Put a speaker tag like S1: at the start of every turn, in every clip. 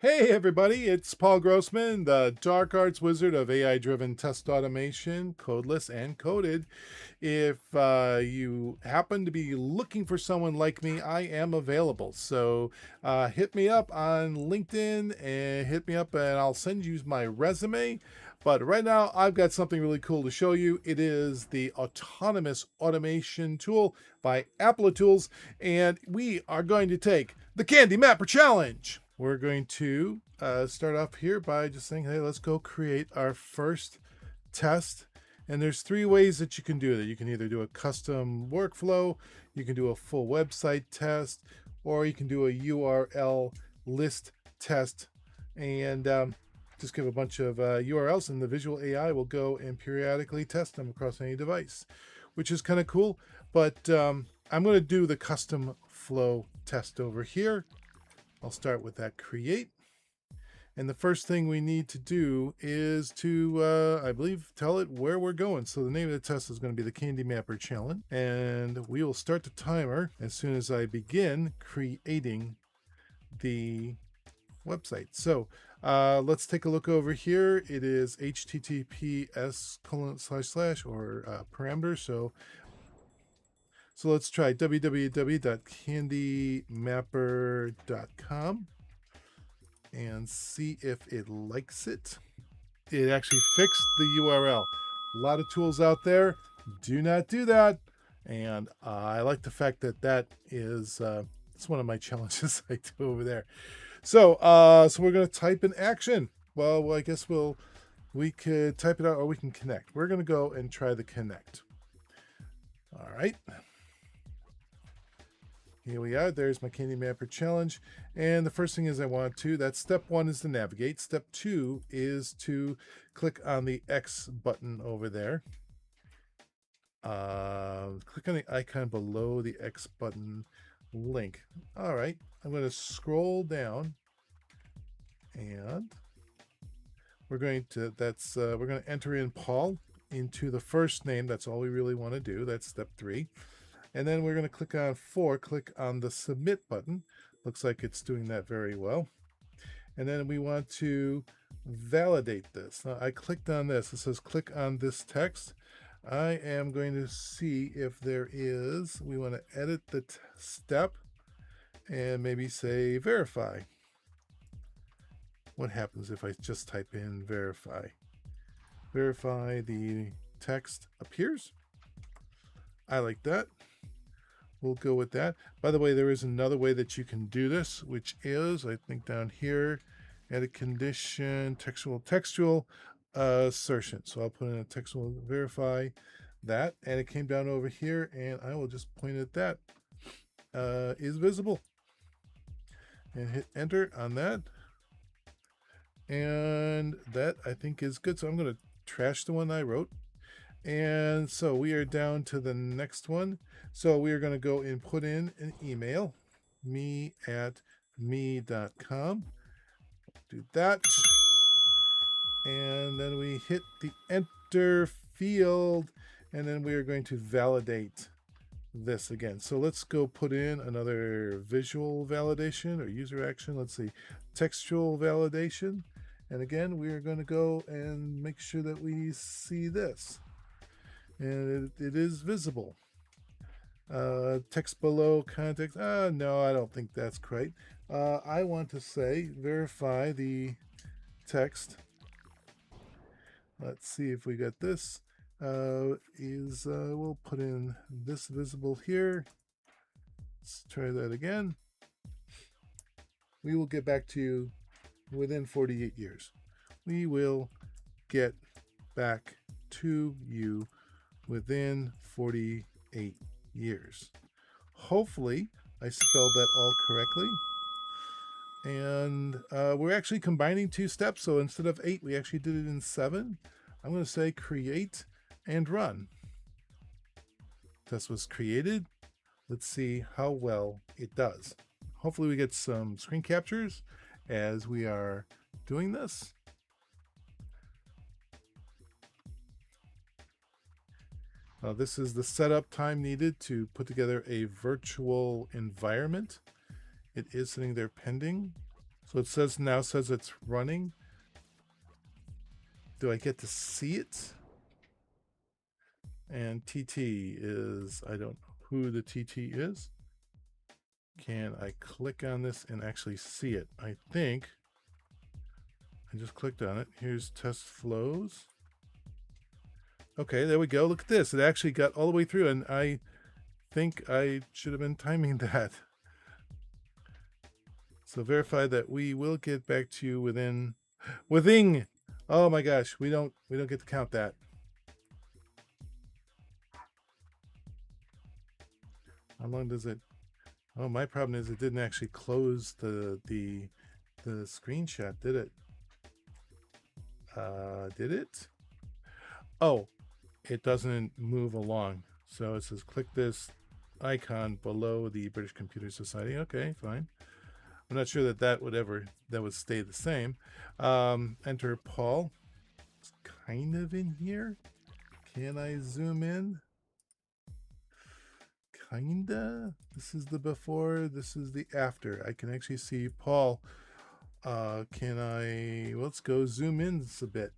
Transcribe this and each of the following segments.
S1: Hey everybody, it's Paul Grossman, the dark arts wizard of AI-driven test automation, codeless and coded. If you happen to be looking for someone like me, I am available. So hit me up on LinkedIn and hit me up and I'll send you my resume. But right now I've got something really cool to show you. It is the autonomous automation tool by Applitools, and we are going to take the CandyMapper challenge. We're going to start off here by just saying, hey, let's go create our first test. And there's three ways that you can do that. You can either do a custom workflow, you can do a full website test, or you can do a URL list test. And just give a bunch of URLs, and the visual AI will go and periodically test them across any device, which is kind of cool. But I'm going to do the custom flow test over here. I'll start with that create. And the first thing we need to do is to, I believe, tell it where we're going. So the name of the test is going to be the CandyMapper challenge. And we will start the timer as soon as I begin creating the website. So let's take a look over here. It is https:// or parameter. So let's try www.candymapper.com and see if it likes it. It actually fixed the URL. A lot of tools out there do not do that. And I like the fact that that is, it's one of my challenges I do over there. So we're going to type in action. Well, I guess we could type it out or we can connect. We're going to go and try the connect. All right. Here we are. There's my CandyMapper challenge. And the first thing is that's step one is to navigate. Step two is to click on the X button over there. Click on the icon below the X button link. All right. I'm going to scroll down and we're going to enter in Paul into the first name. That's all we really want to do. That's step three. And then we're going to click on the submit button. Looks like it's doing that very well. And then we want to validate this. Now I clicked on this. It says click on this text. I am going to see if there is, we want to edit the step and maybe say verify. What happens if I just type in verify? Verify, the text appears. I like that. We'll go with that. By the way, there is another way that you can do this, which is, I think down here, edit condition, textual assertion. So I'll put in a textual verify that, and it came down over here, and I will just point at that. Is visible. And hit enter on that. And that I think is good. So I'm going to trash the one I wrote. And so we are down to the next one. So we are going to go and put in an email, me@me.com. Do that. And then we hit the enter field, and then we are going to validate this again. So let's go put in another visual validation or user action. Let's see, textual validation. And again, we are going to go and make sure that we see this. And it is visible. Text below context. No, I don't think that's right. I want to say verify the text. Let's see if we got this. We'll put in this visible here. Let's try that again. We will get back to you within 48 years. We will get back to you within 48 years. Hopefully, I spelled that all correctly. And we're actually combining two steps. So instead of 8, we actually did it in 7. I'm going to say create and run. Test was created. Let's see how well it does. Hopefully we get some screen captures as we are doing this. This is the setup time needed to put together a virtual environment. It is sitting there pending. So So it says now says it's running. Do I get to see it? And TT is, I don't know who the TT is. Can I click on this and actually see it? I think I just clicked on it. Here's test flows. Okay, there we go. Look at this. It actually got all the way through, and I think I should have been timing that. So verify that we will get back to you within. Oh my gosh, we don't get to count that. How long does it? Oh, my problem is it didn't actually close the screenshot, did it? Did it? Oh, it doesn't move along. So it says click this icon below the British Computer Society. Okay, fine. I'm not sure that would stay the same. Enter Paul. It's kind of in here. Can I zoom in? Kinda. This is the before, this is the after. I can actually see Paul. Let's go zoom in a bit.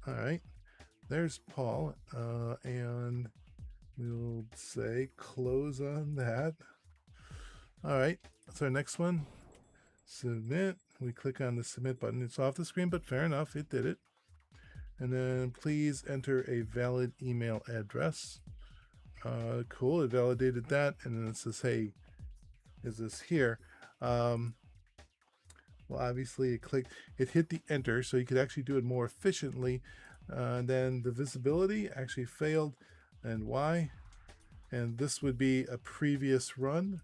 S1: All right, there's Paul, and we'll say close on that. All right, that's our next one. Submit. We click on the submit button. It's off the screen, but fair enough, it did it. And then please enter a valid email address. Cool, it validated that, and then it says, hey, is this here? Well, obviously it hit the enter, so you could actually do it more efficiently. Then the visibility actually failed, and why? And this would be a previous run.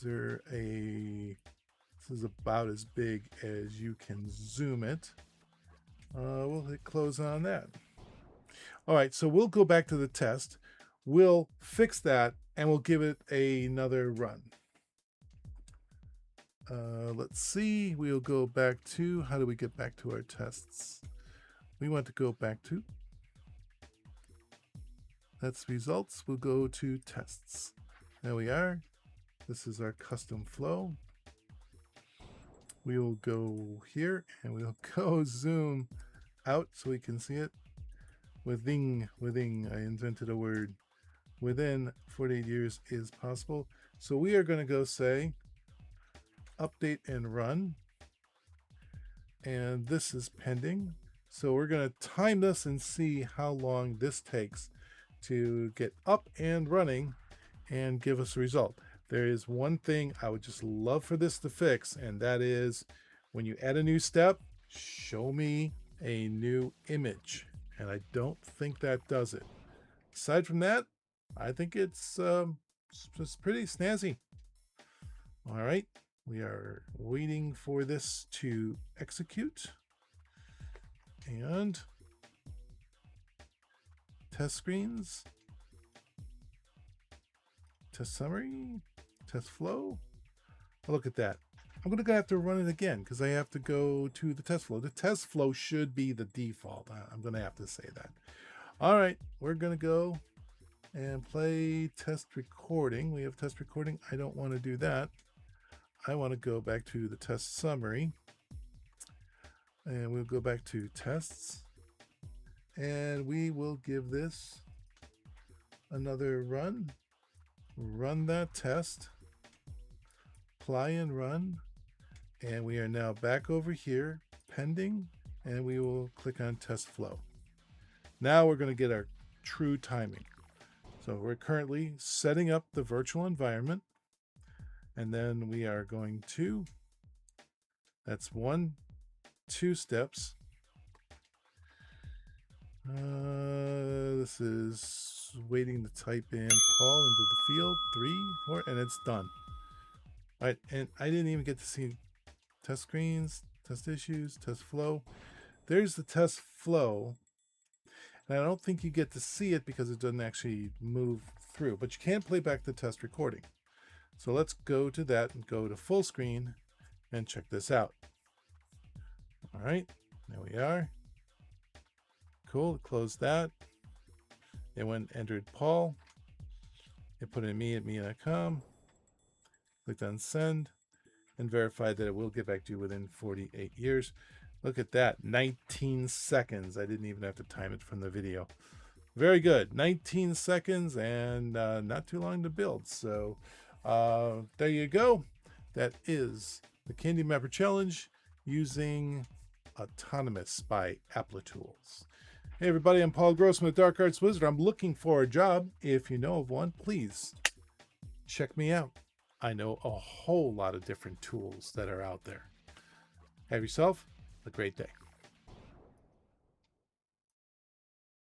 S1: This is about as big as you can zoom it. We'll hit close on that. All right, so we'll go back to the test. We'll fix that, and we'll give it another run. Let's see. We'll go back to, how do we get back to our tests? We want to go back to, that's results. We'll go to tests. There we are. This is our custom flow. We will go here and we'll go zoom out so we can see it. Within, I invented a word. Within 48 years is possible. So we are going to go say update and run. And this is pending. So we're going to time this and see how long this takes to get up and running and give us a result. There is one thing I would just love for this to fix, and that is when you add a new step, show me a new image. And I don't think that does it. Aside from that, I think it's pretty snazzy. All right, we are waiting for this to execute. And test screens, test summary, test flow. Oh, look at that. I'm going to have to run it again because I have to go to the test flow. The test flow should be the default. I'm going to have to say that. All right, we're going to go and play test recording. We have test recording. I don't want to do that. I want to go back to the test summary. And we'll go back to tests. And we will give this another run. Run that test. Apply and run. And we are now back over here, pending, and we will click on test flow. Now we're going to get our true timing. So we're currently setting up the virtual environment, and then we are going to, that's 2 steps. This is waiting to type in Paul into the field, 3, 4, and it's done. All right, and I didn't even get to see test screens, test issues, test flow. There's the test flow. And I don't think you get to see it because it doesn't actually move through, but you can play back the test recording. So let's go to that and go to full screen and check this out. All right, there we are. Cool, close that. It went entered Paul. It put in me at me.com. Click on send and verify that it will get back to you within 48 years. Look at that, 19 seconds. I didn't even have to time it from the video. Very good, 19 seconds and not too long to build. So there you go. That is the CandyMapper challenge using Autonomous by Applitools. Hey everybody, I'm Paul Grossman with Dark Arts Wizard. I'm looking for a job. If you know of one, please check me out. I know a whole lot of different tools that are out there. Have yourself a great day.